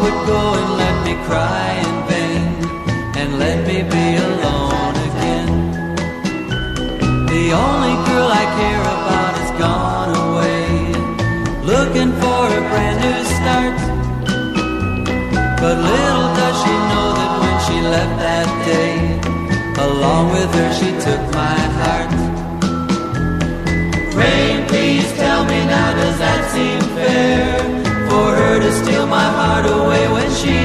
would go and let me cry in vain, and let me be alone again. The only girl I care about has gone away, looking for a brand new start. But little does she know that when she left that day, along with her she took my heart. Rain, please tell me now, does that seem fair? For her to steal my heart away when she